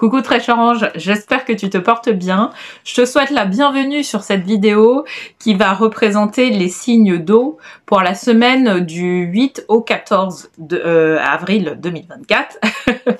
Coucou très cher ange, j'espère que tu te portes bien. Je te souhaite la bienvenue sur cette vidéo qui va représenter les signes d'eau pour la semaine du 8 au 14 avril 2024.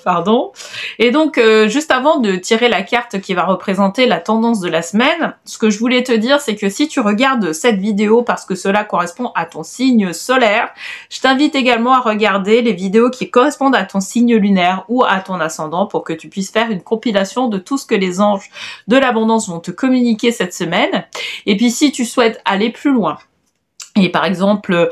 Pardon. Et donc, juste avant de tirer la carte qui va représenter la tendance de la semaine, ce que je voulais te dire, c'est que si tu regardes cette vidéo parce que cela correspond à ton signe solaire, je t'invite également à regarder les vidéos qui correspondent à ton signe lunaire ou à ton ascendant pour que tu puisses faire une compilation de tout ce que les anges de l'abondance vont te communiquer cette semaine. Et puis si tu souhaites aller plus loin, et par exemple,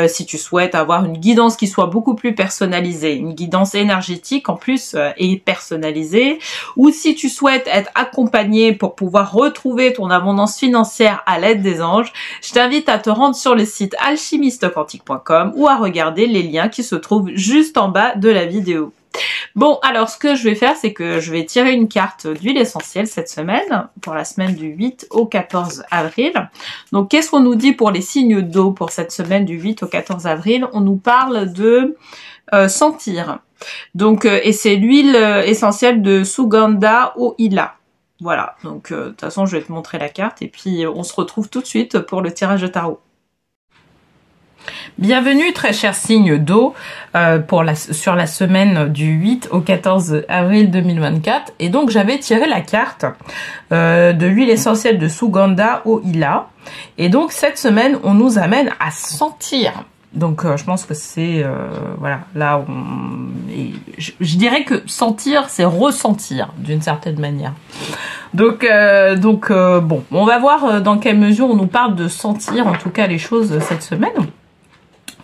si tu souhaites avoir une guidance qui soit beaucoup plus personnalisée, une guidance énergétique en plus et personnalisée, ou si tu souhaites être accompagné pour pouvoir retrouver ton abondance financière à l'aide des anges, je t'invite à te rendre sur le site alchimistequantique.com ou à regarder les liens qui se trouvent juste en bas de la vidéo. Bon, alors ce que je vais faire, c'est que je vais tirer une carte d'huile essentielle cette semaine, pour la semaine du 8 au 14 avril. Donc, qu'est-ce qu'on nous dit pour les signes d'eau pour cette semaine du 8 au 14 avril? On nous parle de sentir. Donc, et c'est l'huile essentielle de Sugandha Oila. Voilà, donc de toute façon, je vais te montrer la carte et puis on se retrouve tout de suite pour le tirage de tarot. Bienvenue très cher signe d'eau sur la semaine du 8 au 14 avril 2024 et donc j'avais tiré la carte de l'huile essentielle de Sugandha Oila et donc cette semaine on nous amène à sentir. Donc je pense que c'est voilà, là je dirais que sentir c'est ressentir d'une certaine manière. Donc bon, on va voir dans quelle mesure on nous parle de sentir en tout cas les choses cette semaine.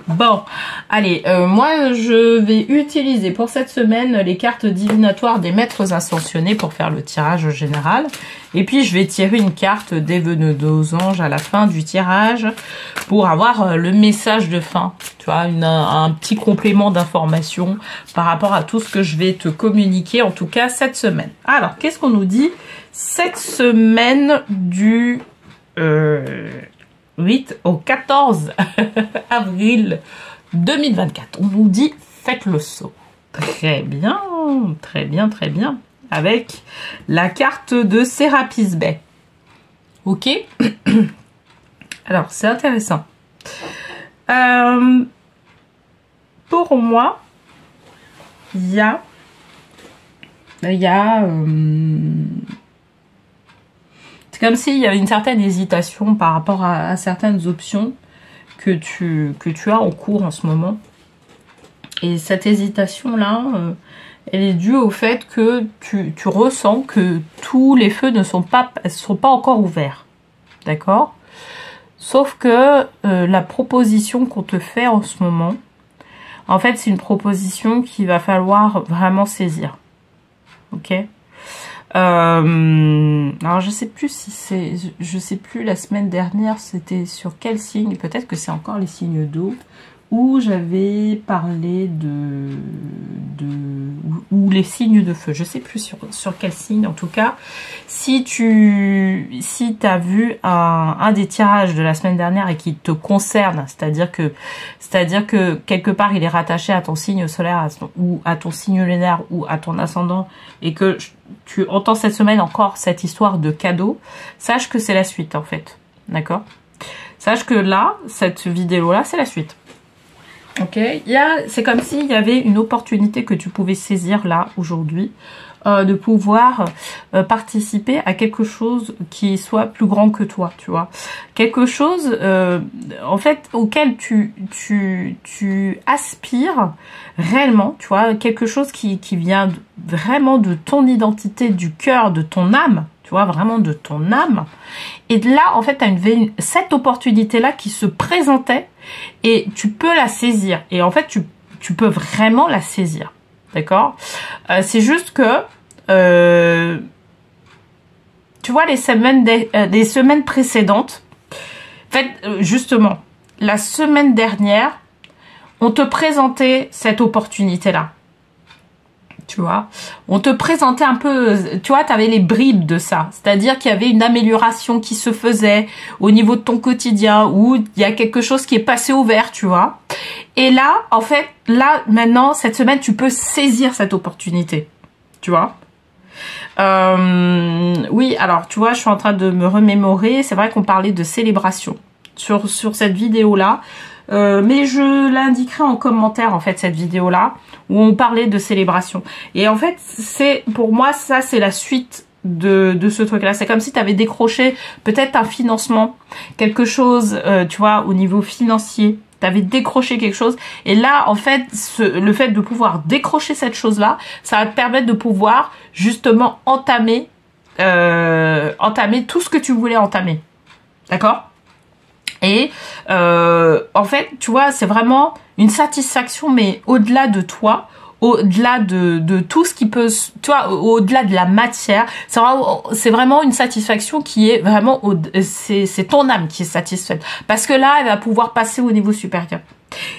Bon, allez, moi je vais utiliser pour cette semaine les cartes divinatoires des maîtres ascensionnés pour faire le tirage général. Et puis je vais tirer une carte des veneux aux anges à la fin du tirage pour avoir le message de fin. Tu vois, un petit complément d'information par rapport à tout ce que je vais te communiquer, en tout cas cette semaine. Alors, qu'est-ce qu'on nous dit cette semaine du 8 au 14 avril 2024. On nous dit faites le saut. Très bien, très bien, très bien. Avec la carte de Serapis Bey. Ok. Alors, c'est intéressant. Pour moi, il y a comme s'il y avait une certaine hésitation par rapport à certaines options que tu as en cours en ce moment. Et cette hésitation-là, elle est due au fait que tu ressens que tous les feux ne sont pas encore ouverts. D'accord? Sauf que la proposition qu'on te fait en ce moment, en fait, c'est une proposition qu'il va falloir vraiment saisir. Ok? Alors je sais plus si c'est, je sais plus la semaine dernière c'était sur quel signe, peut-être que c'est encore les signes d'eau où j'avais parlé ou les signes de feu, je sais plus sur quel signe. En tout cas, si t'as vu un des tirages de la semaine dernière et qui te concerne, c'est-à-dire que quelque part il est rattaché à ton signe solaire ou à ton signe lunaire ou à ton ascendant et que tu entends cette semaine encore cette histoire de cadeau, sache que c'est la suite en fait, d'accord? Sache que là, cette vidéo-là, c'est la suite. Ok, c'est comme s'il y avait une opportunité que tu pouvais saisir là aujourd'hui, de pouvoir participer à quelque chose qui soit plus grand que toi, tu vois, quelque chose en fait auquel tu aspires réellement, tu vois, quelque chose qui vient vraiment de ton identité, du cœur, de ton âme. Tu vois, vraiment de ton âme. Et là, en fait, tu as cette opportunité-là qui se présentait et tu peux la saisir. Et en fait, tu peux vraiment la saisir. D'accord? C'est juste que, tu vois, les semaines précédentes, en fait, justement, la semaine dernière, on te présentait cette opportunité-là. Tu vois, on te présentait un peu, tu vois, tu avais les bribes de ça. C'est-à-dire qu'il y avait une amélioration qui se faisait au niveau de ton quotidien, où il y a quelque chose qui est passé au vert, tu vois. Et là, en fait, là, maintenant, cette semaine, tu peux saisir cette opportunité. Tu vois. Oui, alors tu vois, je suis en train de me remémorer. C'est vrai qu'on parlait de célébration sur cette vidéo-là. Mais je l'indiquerai en commentaire, en fait, cette vidéo-là, où on parlait de célébration. Et en fait, c'est pour moi, ça, c'est la suite de ce truc-là. C'est comme si tu avais décroché peut-être un financement, quelque chose, tu vois, au niveau financier. Tu avais décroché quelque chose. Et là, en fait, le fait de pouvoir décrocher cette chose-là, ça va te permettre de pouvoir, justement, entamer tout ce que tu voulais entamer. D'accord ? Et en fait, tu vois, c'est vraiment une satisfaction, mais au-delà de toi, au-delà de tout ce qui peut, tu vois, au-delà de la matière, c'est vraiment une satisfaction qui est vraiment, c'est ton âme qui est satisfaite. Parce que là, elle va pouvoir passer au niveau supérieur.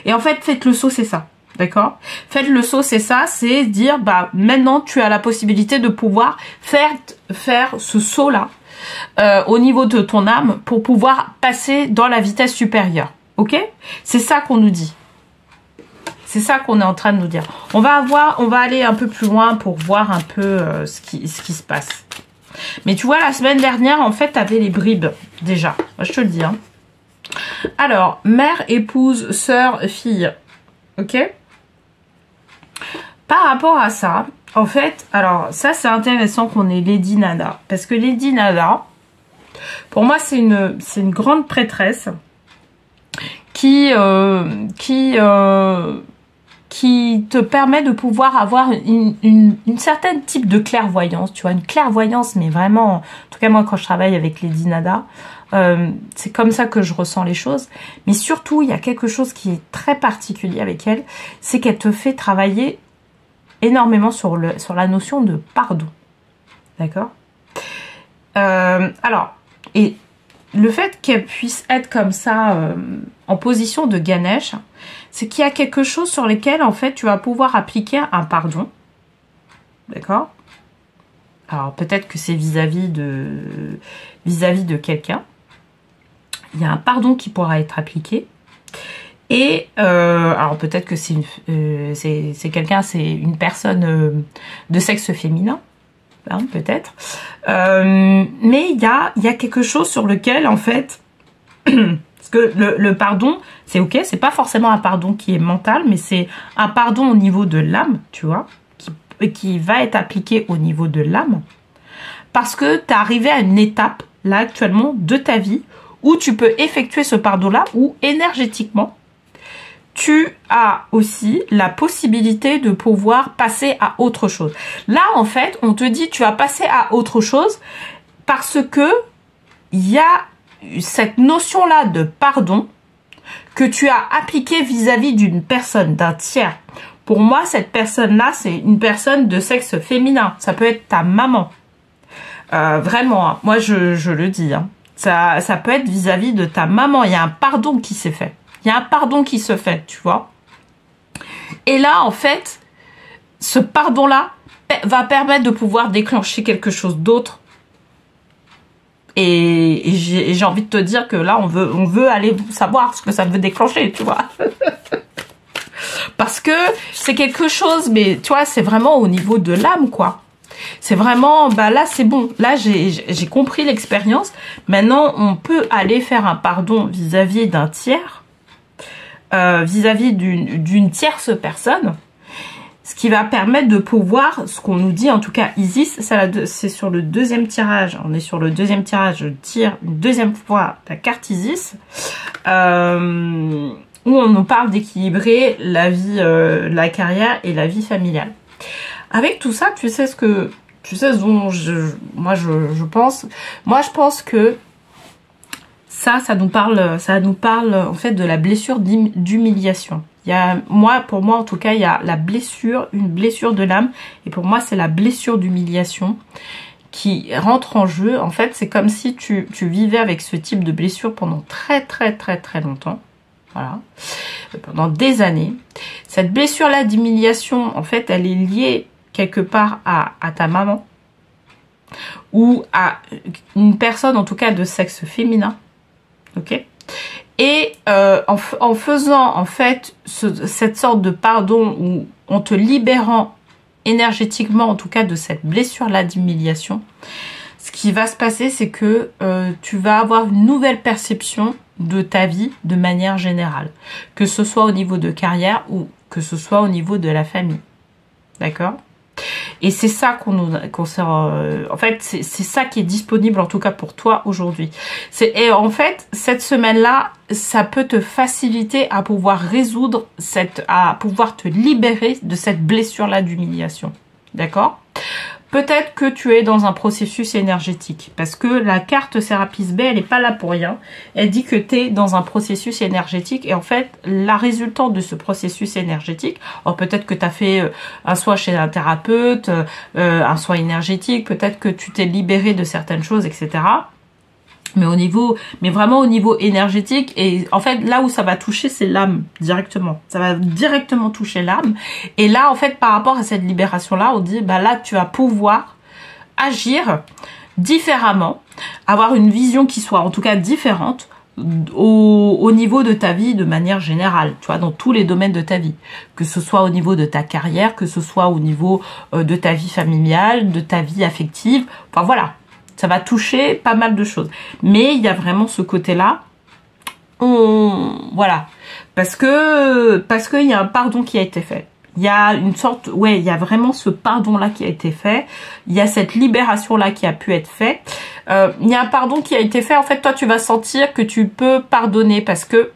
Et en fait, faites le saut, c'est ça. D'accord? Faites le saut, c'est ça, c'est dire, bah, maintenant, tu as la possibilité de pouvoir faire ce saut-là. Au niveau de ton âme pour pouvoir passer dans la vitesse supérieure. Ok? C'est ça qu'on nous dit. C'est ça qu'on est en train de nous dire. On va aller un peu plus loin pour voir un peu ce qui se passe. Mais tu vois, la semaine dernière, en fait, tu avais les bribes déjà. Je te le dis. Hein. Alors, mère, épouse, sœur, fille. Ok? Par rapport à ça, en fait, alors ça c'est intéressant qu'on ait Lady Nada. Parce que Lady Nada, pour moi c'est une grande prêtresse qui te permet de pouvoir avoir une certaine type de clairvoyance. Tu vois, une clairvoyance, mais vraiment, en tout cas moi quand je travaille avec Lady Nada, c'est comme ça que je ressens les choses. Mais surtout, il y a quelque chose qui est très particulier avec elle, c'est qu'elle te fait travailler énormément sur la notion de pardon. D'accord? Alors, et le fait qu'elle puisse être comme ça en position de Ganesh, c'est qu'il y a quelque chose sur lequel, en fait, tu vas pouvoir appliquer un pardon. D'accord? Alors, peut-être que c'est vis-à-vis de quelqu'un. Il y a un pardon qui pourra être appliqué. Et alors peut-être que c'est quelqu'un, c'est une personne de sexe féminin, hein, peut-être. Mais il y a quelque chose sur lequel en fait, parce que le pardon, c'est ok, c'est pas forcément un pardon qui est mental, mais c'est un pardon au niveau de l'âme, tu vois, qui va être appliqué au niveau de l'âme, parce que tu es arrivé à une étape là actuellement de ta vie où tu peux effectuer ce pardon-là, où énergétiquement tu as aussi la possibilité de pouvoir passer à autre chose. Là, en fait, on te dit tu vas passer à autre chose parce que il y a cette notion-là de pardon que tu as appliquée vis-à-vis d'une personne, d'un tiers. Pour moi, cette personne-là, c'est une personne de sexe féminin. Ça peut être ta maman. Vraiment, hein. Moi, je le dis. Hein. Ça peut être vis-à-vis de ta maman. Il y a un pardon qui s'est fait. Il y a un pardon qui se fait, tu vois. Et là, en fait, ce pardon-là va permettre de pouvoir déclencher quelque chose d'autre. Et j'ai envie de te dire que là, on veut aller savoir ce que ça veut déclencher, tu vois. Parce que c'est quelque chose, mais tu vois, c'est vraiment au niveau de l'âme, quoi. C'est vraiment, bah là, c'est bon. Là, j'ai compris l'expérience. Maintenant, on peut aller faire un pardon vis-à-vis d'un tiers. Vis-à-vis d'une tierce personne, ce qui va permettre de pouvoir, ce qu'on nous dit, en tout cas Isis, c'est sur le deuxième tirage, on est sur le deuxième tirage, je tire une deuxième fois la carte Isis, où on nous parle d'équilibrer la vie, la carrière et la vie familiale. Avec tout ça, tu sais ce dont moi je pense. Moi je pense que ça nous parle en fait de la blessure d'humiliation. Pour moi en tout cas, il y a une blessure de l'âme, et pour moi c'est la blessure d'humiliation qui rentre en jeu. En fait, c'est comme si tu vivais avec ce type de blessure pendant très longtemps. Voilà. Pendant des années. Cette blessure-là d'humiliation, en fait, elle est liée quelque part à ta maman ou à une personne en tout cas de sexe féminin. Ok, et en faisant en fait cette sorte de pardon, ou en te libérant énergétiquement, en tout cas, de cette blessure-là d'humiliation, ce qui va se passer, c'est que tu vas avoir une nouvelle perception de ta vie de manière générale. Que ce soit au niveau de carrière ou que ce soit au niveau de la famille. D'accord ? Et c'est ça en fait, c'est ça qui est disponible en tout cas pour toi aujourd'hui. Et en fait, cette semaine-là, ça peut te faciliter à pouvoir résoudre à pouvoir te libérer de cette blessure-là d'humiliation. D'accord ? Peut-être que tu es dans un processus énergétique parce que la carte Sérapis B, elle n'est pas là pour rien. Elle dit que tu es dans un processus énergétique et en fait, la résultante de ce processus énergétique, alors peut-être que tu as fait un soin chez un thérapeute, un soin énergétique, peut-être que tu t'es libéré de certaines choses, etc. Mais vraiment au niveau énergétique, et en fait là où ça va toucher, c'est l'âme directement. Ça va directement toucher l'âme. Et là, en fait, par rapport à cette libération-là, on dit, bah là, tu vas pouvoir agir différemment, avoir une vision qui soit en tout cas différente au niveau de ta vie de manière générale, tu vois, dans tous les domaines de ta vie, que ce soit au niveau de ta carrière, que ce soit au niveau de ta vie familiale, de ta vie affective, enfin voilà. Ça va toucher pas mal de choses. Mais il y a vraiment ce côté-là. Voilà. Parce que il y a un pardon qui a été fait. Il y a une sorte... Ouais, il y a vraiment ce pardon-là qui a été fait. Il y a cette libération-là qui a pu être faite. Il y a un pardon qui a été fait. En fait, toi, tu vas sentir que tu peux pardonner parce que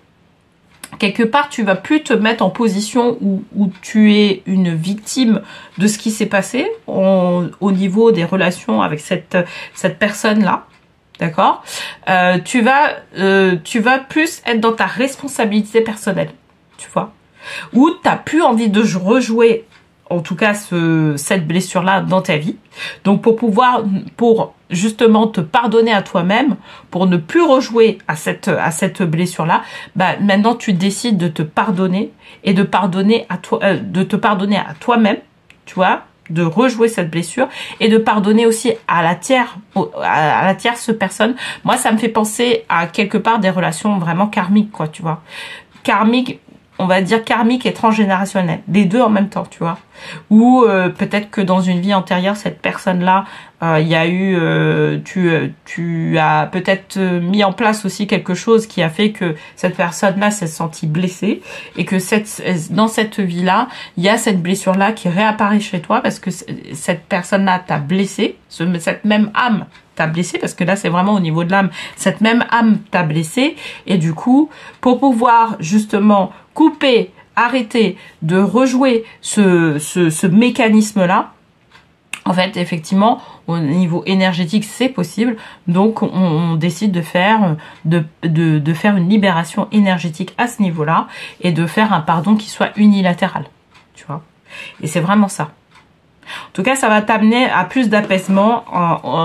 quelque part, tu vas plus te mettre en position où tu es une victime de ce qui s'est passé au niveau des relations avec cette personne-là, d'accord ? Tu vas plus être dans ta responsabilité personnelle, tu vois ? Où tu n'as plus envie de rejouer, en tout cas, cette blessure-là dans ta vie. Donc, pour justement te pardonner à toi-même, pour ne plus rejouer à cette blessure-là, bah, maintenant, tu décides de te pardonner et de te pardonner à toi-même, tu vois, de rejouer cette blessure et de pardonner aussi à la tierce personne. Moi, ça me fait penser à quelque part des relations vraiment karmiques, quoi, tu vois. Karmique, on va dire karmique et transgénérationnel, les deux en même temps, tu vois. Ou peut-être que dans une vie antérieure, cette personne-là, il y a eu, tu as peut-être mis en place aussi quelque chose qui a fait que cette personne-là s'est sentie blessée et que dans cette vie-là, il y a cette blessure-là qui réapparaît chez toi parce que cette personne-là t'a blessé, cette même âme t'a blessé, parce que là c'est vraiment au niveau de l'âme, cette même âme t'a blessé, et du coup, pour pouvoir justement couper, arrêter de rejouer ce mécanisme-là, en fait, effectivement, au niveau énergétique, c'est possible. Donc, on décide de faire une libération énergétique à ce niveau-là et de faire un pardon qui soit unilatéral, tu vois. Et c'est vraiment ça. En tout cas, ça va t'amener à plus d'apaisement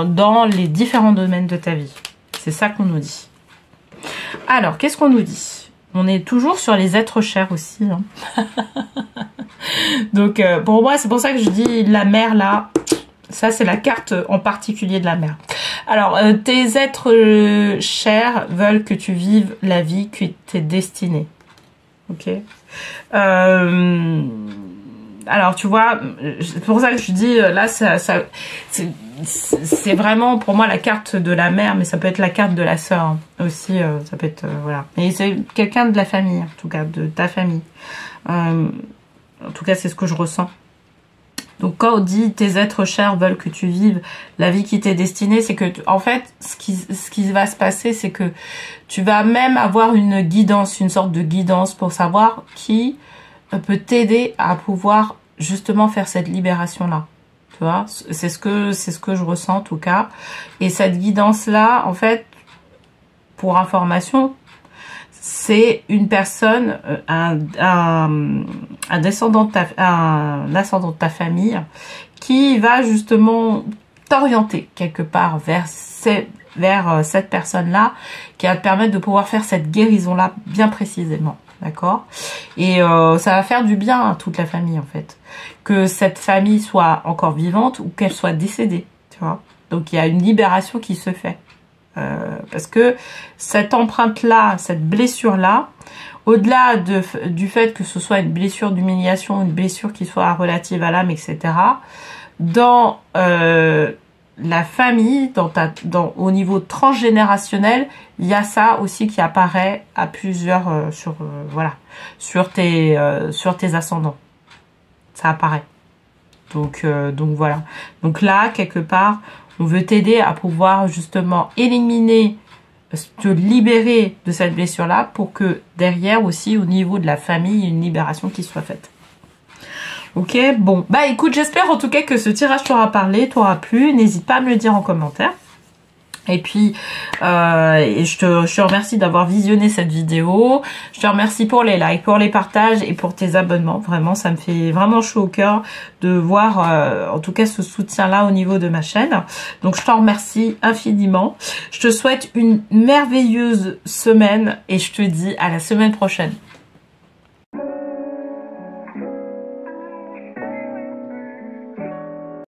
dans les différents domaines de ta vie. C'est ça qu'on nous dit. Alors, qu'est-ce qu'on nous dit ? On est toujours sur les êtres chers aussi. Hein. Donc, pour moi, c'est pour ça que je dis la mer, là. Ça, c'est la carte en particulier de la mer. Alors, tes êtres chers veulent que tu vives la vie qui t'est destinée. Ok. Alors, tu vois, c'est pour ça que je dis, là, c'est vraiment, pour moi, la carte de la mère, mais ça peut être la carte de la sœur hein, aussi, ça peut être, voilà. Et c'est quelqu'un de la famille, en tout cas, de ta famille. En tout cas, c'est ce que je ressens. Donc, quand on dit, tes êtres chers veulent que tu vives la vie qui t'est destinée, c'est que, en fait, ce qui va se passer, c'est que tu vas même avoir une guidance, une sorte de guidance pour savoir qui peut t'aider à pouvoir justement faire cette libération-là. Tu vois, c'est ce que je ressens en tout cas. Et cette guidance-là, en fait, pour information, c'est une personne, un ascendant de ta famille qui va justement t'orienter quelque part vers cette personne-là qui va te permettre de pouvoir faire cette guérison-là bien précisément. D'accord? Et ça va faire du bien à toute la famille, en fait. Que cette famille soit encore vivante ou qu'elle soit décédée, tu vois. Donc, il y a une libération qui se fait. Parce que cette empreinte-là, cette blessure-là, au-delà du fait que ce soit une blessure d'humiliation, une blessure qui soit relative à l'âme, etc., dans la famille, au niveau transgénérationnel, il y a ça aussi qui apparaît à plusieurs sur tes ascendants. Ça apparaît. Donc voilà. Donc là, quelque part, on veut t'aider à pouvoir justement éliminer, te libérer de cette blessure-là pour que derrière aussi, au niveau de la famille, il y ait une libération qui soit faite. Ok, bon. Bah écoute, j'espère en tout cas que ce tirage t'aura parlé, t'aura plu. N'hésite pas à me le dire en commentaire. Et puis, je te remercie d'avoir visionné cette vidéo. Je te remercie pour les likes, pour les partages et pour tes abonnements. Vraiment, ça me fait vraiment chaud au cœur de voir, en tout cas, ce soutien-là au niveau de ma chaîne. Donc, je t'en remercie infiniment. Je te souhaite une merveilleuse semaine et je te dis à la semaine prochaine.